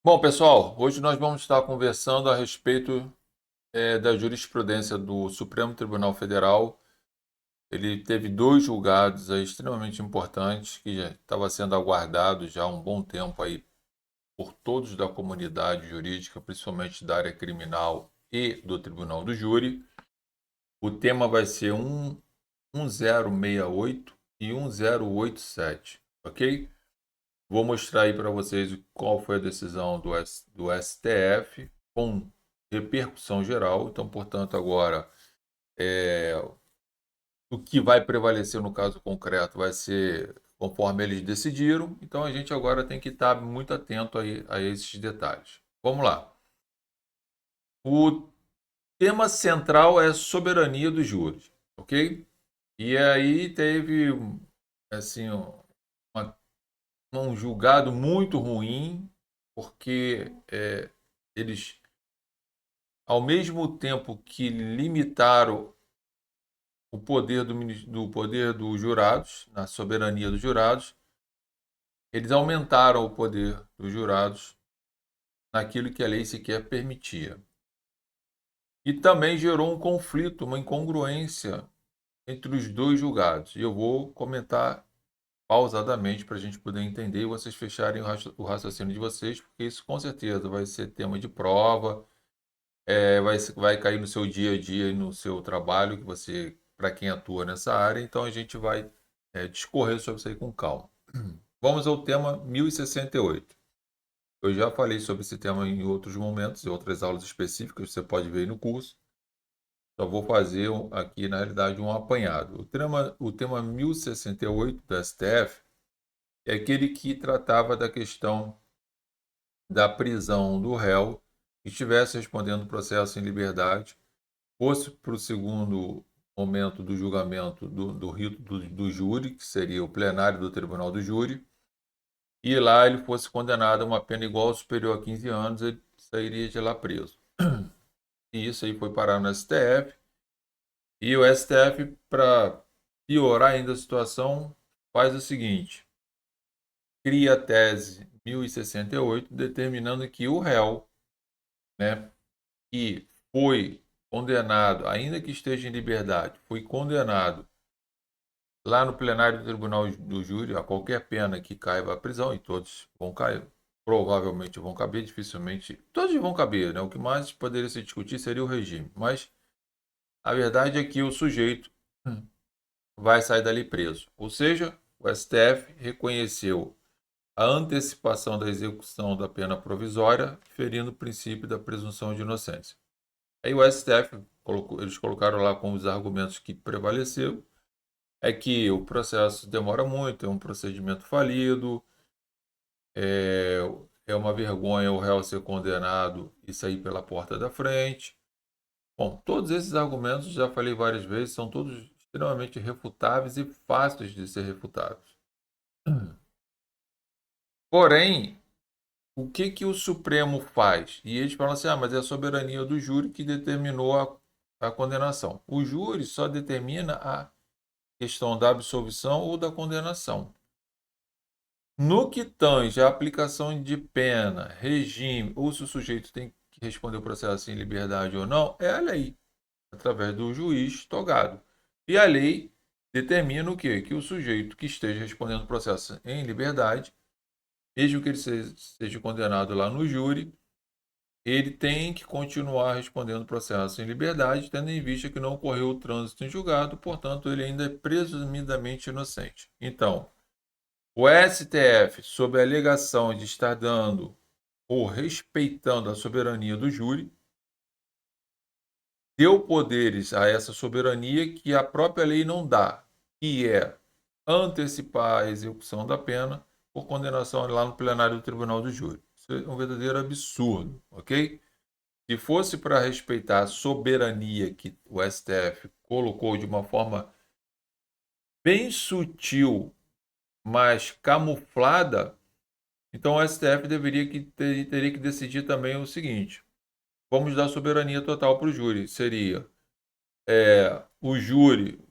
Bom, pessoal, hoje nós vamos estar conversando a respeito da jurisprudência do Supremo Tribunal Federal. Ele teve dois julgados aí extremamente importantes que já estava sendo aguardado já há um bom tempo aí por todos da comunidade jurídica, principalmente da área criminal e do Tribunal do Júri. O tema vai ser 1068 e 1087, ok? Vou mostrar aí para vocês qual foi a decisão do STF com repercussão geral. Então, portanto, agora o que vai prevalecer no caso concreto vai ser conforme eles decidiram. Então, a gente agora tem que estar muito atento aí a esses detalhes. Vamos lá. O tema central é soberania dos juros, ok? E aí teve assim uma um julgado muito ruim, porque eles, ao mesmo tempo que limitaram o poder do poder dos jurados, na soberania dos jurados, eles aumentaram o poder dos jurados naquilo que a lei sequer permitia. E também gerou um conflito, uma incongruência entre os dois julgados. E eu vou comentar pausadamente para a gente poder entender e vocês fecharem o raciocínio de vocês, porque isso com certeza vai ser tema de prova. Vai cair no seu dia a dia e no seu trabalho, que você, para quem atua nessa área, então a gente vai discorrer sobre isso aí com calma. Vamos ao tema 1068. Eu já falei sobre esse tema em outros momentos, em outras aulas específicas, você pode ver aí no curso. Só vou fazer aqui, na realidade, um apanhado. O tema 1068 da STF é aquele que tratava da questão da prisão do réu que estivesse respondendo o processo em liberdade, fosse para o segundo momento do julgamento do rito do júri, que seria o plenário do Tribunal do Júri, e lá ele fosse condenado a uma pena igual ou superior a 15 anos, ele sairia de lá preso. E isso aí foi parar no STF, e o STF, para piorar ainda a situação, faz o seguinte: cria a tese 1068, determinando que o réu, né, que foi condenado, ainda que esteja em liberdade, foi condenado lá no plenário do Tribunal do Júri, a qualquer pena que caiba a prisão, e todos vão cair, provavelmente vão caber, dificilmente, todos vão caber, né? O que mais poderia se discutir seria o regime, mas a verdade é que o sujeito vai sair dali preso. Ou seja, o STF reconheceu a antecipação da execução da pena provisória, ferindo o princípio da presunção de inocência. Aí o STF eles colocaram lá como os argumentos que prevaleceram é que o processo demora muito, é um procedimento falido, é, é uma vergonha o réu ser condenado e sair pela porta da frente. Bom, todos esses argumentos, já falei várias vezes, são todos extremamente refutáveis e fáceis de ser refutados. Porém, o que que o Supremo faz? E eles falam assim, mas é a soberania do júri que determinou a condenação. O júri só determina a questão da absolvição ou da condenação. No que tange à aplicação de pena, regime, ou se o sujeito tem que responder o processo em liberdade ou não, é a lei, através do juiz togado. E a lei determina o quê? Que o sujeito que esteja respondendo o processo em liberdade, mesmo que ele seja condenado lá no júri, ele tem que continuar respondendo o processo em liberdade, tendo em vista que não ocorreu o trânsito em julgado, portanto, ele ainda é presumidamente inocente. Então, o STF, sob a alegação de estar dando ou respeitando a soberania do júri, deu poderes a essa soberania que a própria lei não dá, que é antecipar a execução da pena por condenação lá no plenário do Tribunal do Júri. Isso é um verdadeiro absurdo, ok? Se fosse para respeitar a soberania que o STF colocou de uma forma bem sutil, mas camuflada, então o STF teria que decidir também o seguinte: vamos dar soberania total para o júri. Seria o júri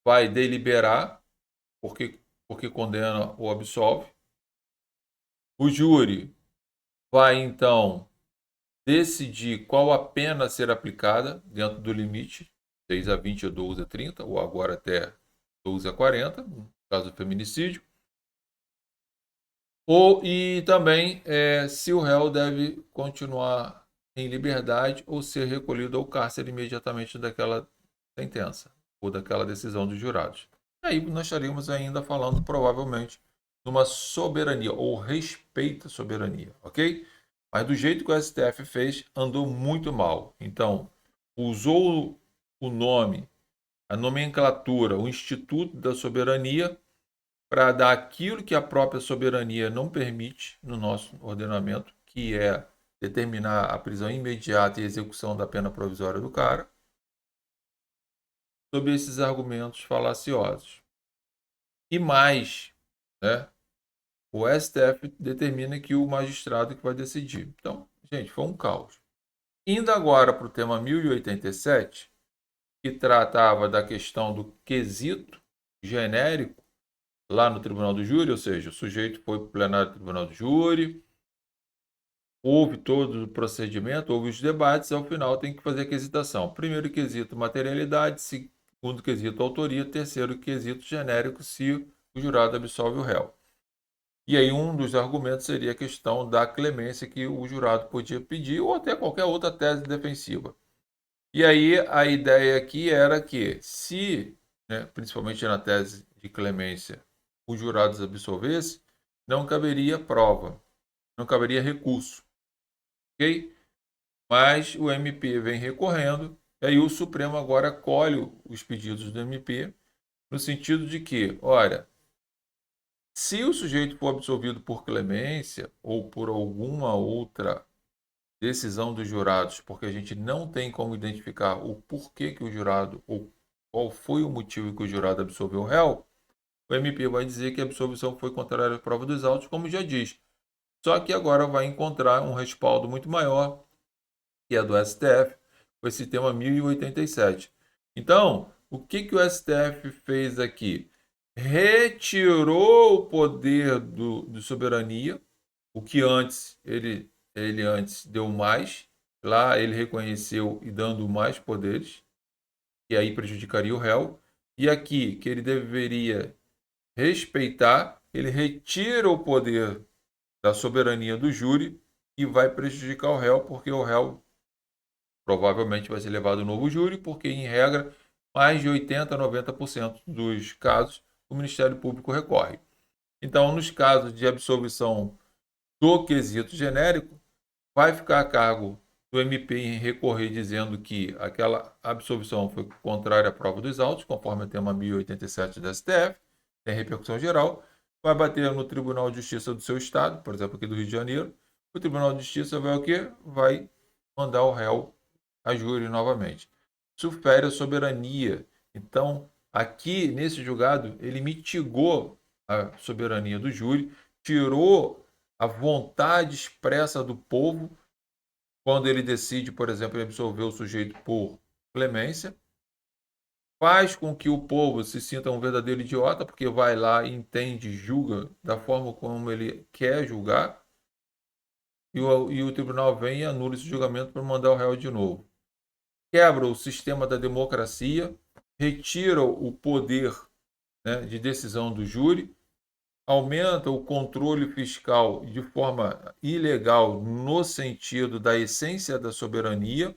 vai deliberar porque condena ou absolve. O júri vai então decidir qual a pena a ser aplicada dentro do limite, 6 a 20 ou 12 a 30, ou agora até 12 a 40, no caso do feminicídio. E também se o réu deve continuar em liberdade ou ser recolhido ao cárcere imediatamente daquela sentença ou daquela decisão dos jurados. Aí nós estaríamos ainda falando provavelmente de uma soberania ou respeito à soberania, ok? Mas do jeito que o STF fez, andou muito mal. Então, usou o nome, a nomenclatura, o Instituto da Soberania para dar aquilo que a própria soberania não permite no nosso ordenamento, que é determinar a prisão imediata e execução da pena provisória do cara, sob esses argumentos falaciosos. E mais, né? O STF determina que o magistrado que vai decidir. Então, gente, foi um caos. Indo agora para o tema 1087, que tratava da questão do quesito genérico lá no Tribunal do Júri, ou seja, o sujeito foi para o plenário do Tribunal do Júri, houve todo o procedimento, houve os debates, ao final tem que fazer a quesitação. Primeiro quesito, materialidade, segundo quesito, autoria, terceiro quesito, genérico, se o jurado absolve o réu. E aí um dos argumentos seria a questão da clemência que o jurado podia pedir, ou até qualquer outra tese defensiva. E aí a ideia aqui era que se, né, principalmente na tese de clemência, os jurados absolvesse, não caberia prova, não caberia recurso, ok? Mas o MP vem recorrendo, e aí o Supremo agora acolhe os pedidos do MP, no sentido de que, olha, se o sujeito for absolvido por clemência ou por alguma outra decisão dos jurados, porque a gente não tem como identificar o porquê que o jurado, ou qual foi o motivo que o jurado absolveu o réu, o MP vai dizer que a absolvição foi contrária à prova dos autos, como já diz. Só que agora vai encontrar um respaldo muito maior, que é do STF, com esse tema 1087. Então, o que o STF fez aqui? Retirou o poder de soberania, o que antes ele antes deu mais, lá ele reconheceu e dando mais poderes, e aí prejudicaria o réu, e aqui que ele deveria respeitar, ele retira o poder da soberania do júri e vai prejudicar o réu, porque o réu provavelmente vai ser levado ao novo júri, porque, em regra, mais de 80% a 90% dos casos o Ministério Público recorre. Então, nos casos de absolvição do quesito genérico, vai ficar a cargo do MP em recorrer dizendo que aquela absolvição foi contrária à prova dos autos, conforme o tema 1087 da STF, tem repercussão geral, vai bater no Tribunal de Justiça do seu estado, por exemplo, aqui do Rio de Janeiro. O Tribunal de Justiça vai o quê? Vai mandar o réu a júri novamente. Isso fere a soberania. Então, aqui nesse julgado, ele mitigou a soberania do júri, tirou a vontade expressa do povo quando ele decide, por exemplo, absolver o sujeito por clemência, faz com que o povo se sinta um verdadeiro idiota, porque vai lá, entende, julga da forma como ele quer julgar, e o tribunal vem e anula esse julgamento para mandar o réu de novo. Quebra o sistema da democracia, retira o poder, né, de decisão do júri, aumenta o controle fiscal de forma ilegal no sentido da essência da soberania,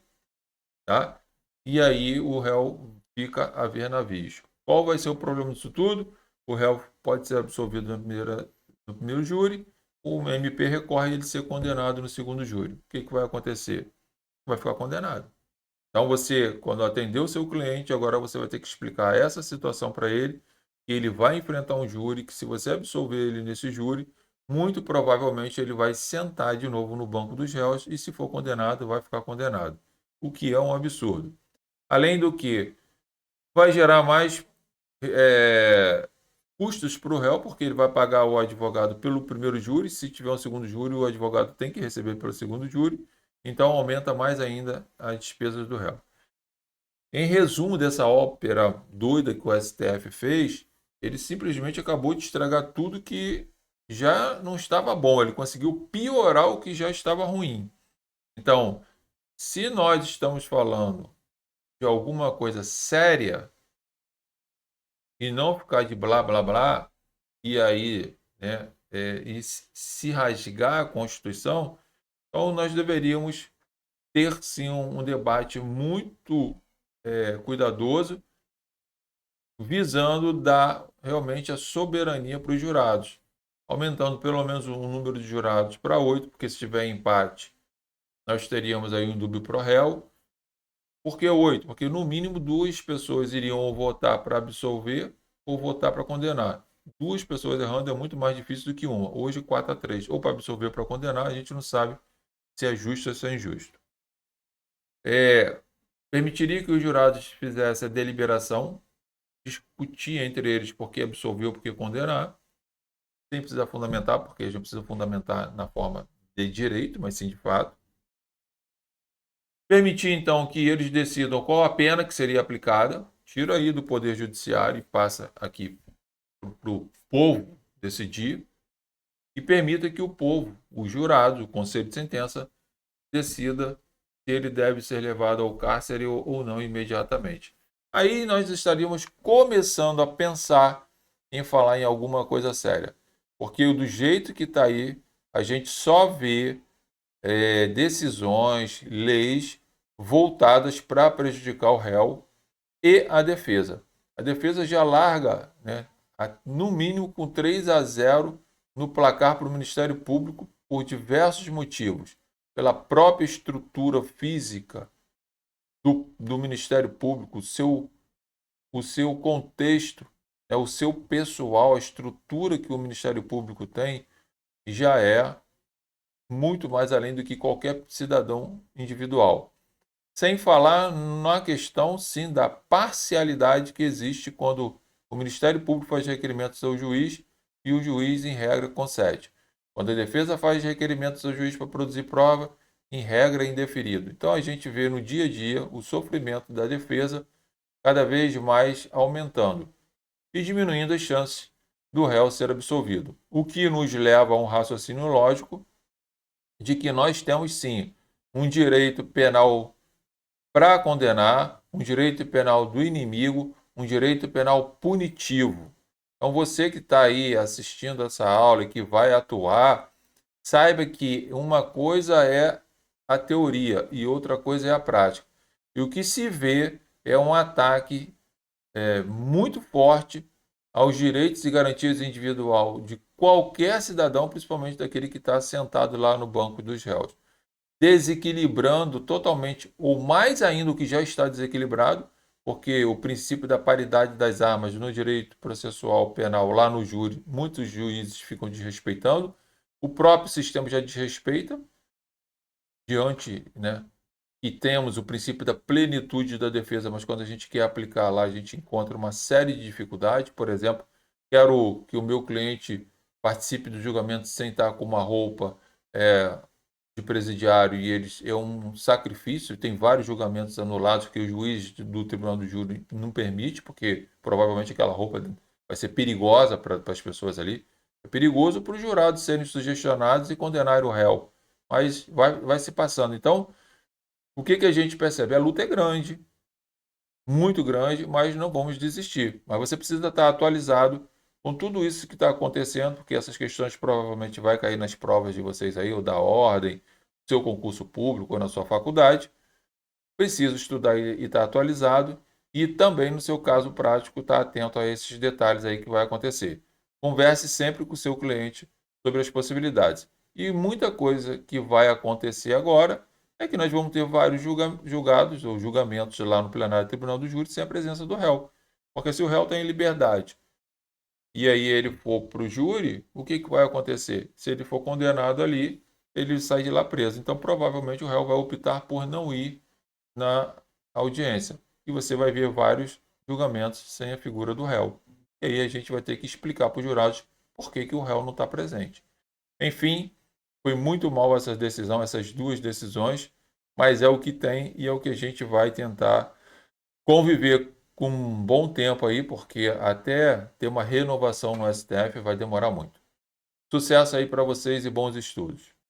tá? E aí o réu fica a ver navios. Qual vai ser o problema disso tudo? O réu pode ser absolvido no primeiro júri, o MP recorre ele ser condenado no segundo júri. O que vai acontecer? Vai ficar condenado. Então você, quando atender o seu cliente, agora você vai ter que explicar essa situação para ele, que ele vai enfrentar um júri, que se você absolver ele nesse júri, muito provavelmente ele vai sentar de novo no banco dos réus e, se for condenado, vai ficar condenado. O que é um absurdo. Além do que, vai gerar mais custos para o réu, porque ele vai pagar o advogado pelo primeiro júri. Se tiver um segundo júri, o advogado tem que receber pelo segundo júri. Então aumenta mais ainda as despesas do réu. Em resumo dessa ópera doida que o STF fez, ele simplesmente acabou de estragar tudo que já não estava bom, ele conseguiu piorar o que já estava ruim. Então, se nós estamos falando de alguma coisa séria e não ficar de blá blá blá, e aí, né, e se rasgar a Constituição, então nós deveríamos ter sim um debate muito cuidadoso, visando dar realmente a soberania para os jurados, aumentando pelo menos o número de jurados para 8, porque se tiver empate, nós teríamos aí um dúbio pro réu. Por que 8? Porque no mínimo duas pessoas iriam ou votar para absolver ou votar para condenar. Duas pessoas errando é muito mais difícil do que uma. Hoje 4-3, ou para absolver ou para condenar, a gente não sabe se é justo ou se é injusto. Permitiria que os jurados fizessem a deliberação, discutir entre eles por que absolver ou por que condenar, sem precisar fundamentar, porque a gente precisa fundamentar na forma de direito, mas sim de fato. Permitir, então, que eles decidam qual a pena que seria aplicada, tira aí do Poder Judiciário e passa aqui para o povo decidir, e permita que o povo, o jurado, o conselho de sentença, decida se ele deve ser levado ao cárcere ou não imediatamente. Aí nós estaríamos começando a pensar em falar em alguma coisa séria. Porque do jeito que está aí, a gente só vê decisões, leis voltadas para prejudicar o réu e a defesa. A defesa já larga, né, no mínimo com 3-0 no placar para o Ministério Público por diversos motivos. Pela própria estrutura física do Ministério Público, o seu contexto, o seu pessoal, a estrutura que o Ministério Público tem, já é muito mais além do que qualquer cidadão individual. Sem falar na questão, sim, da parcialidade que existe quando o Ministério Público faz requerimentos ao juiz e o juiz, em regra, concede. Quando a defesa faz requerimentos ao juiz para produzir prova, em regra, é indeferido. Então a gente vê no dia a dia o sofrimento da defesa cada vez mais aumentando e diminuindo as chances do réu ser absolvido. O que nos leva a um raciocínio lógico de que nós temos sim um direito penal para condenar, um direito penal do inimigo, um direito penal punitivo. Então você que está aí assistindo essa aula e que vai atuar, saiba que uma coisa é a teoria e outra coisa é a prática. E o que se vê é um ataque muito forte aos direitos e garantias individual de qualquer cidadão, principalmente daquele que está sentado lá no banco dos réus, desequilibrando totalmente, ou mais ainda o que já está desequilibrado, porque o princípio da paridade das armas no direito processual penal lá no júri, muitos juízes ficam desrespeitando, o próprio sistema já desrespeita diante, né? E temos o princípio da plenitude da defesa, mas quando a gente quer aplicar lá, a gente encontra uma série de dificuldades. Por exemplo, quero que o meu cliente participe do julgamento sem estar com uma roupa de presidiário e eles é um sacrifício. Tem vários julgamentos anulados que o juiz do Tribunal do Júri não permite, porque provavelmente aquela roupa vai ser perigosa para as pessoas ali. É perigoso para os jurados serem sugestionados e condenarem o réu, mas vai se passando. Então, o que a gente percebe? A luta é grande, muito grande, mas não vamos desistir. Mas você precisa estar atualizado com tudo isso que está acontecendo, porque essas questões provavelmente vai cair nas provas de vocês aí, ou da ordem, seu concurso público, ou na sua faculdade. Preciso estudar e estar atualizado, e também, no seu caso prático, estar atento a esses detalhes aí que vai acontecer. Converse sempre com o seu cliente sobre as possibilidades. E muita coisa que vai acontecer agora é que nós vamos ter vários julgados ou julgamentos lá no plenário do Tribunal do Júri sem a presença do réu. Porque se o réu está em liberdade e aí ele for para o júri, o que vai acontecer? Se ele for condenado ali, ele sai de lá preso. Então, provavelmente, o réu vai optar por não ir na audiência. E você vai ver vários julgamentos sem a figura do réu. E aí a gente vai ter que explicar para os jurados por que o réu não está presente. Enfim, foi muito mal essa decisão, essas duas decisões, mas é o que tem e é o que a gente vai tentar conviver com um bom tempo aí, porque até ter uma renovação no STF vai demorar muito. Sucesso aí para vocês e bons estudos.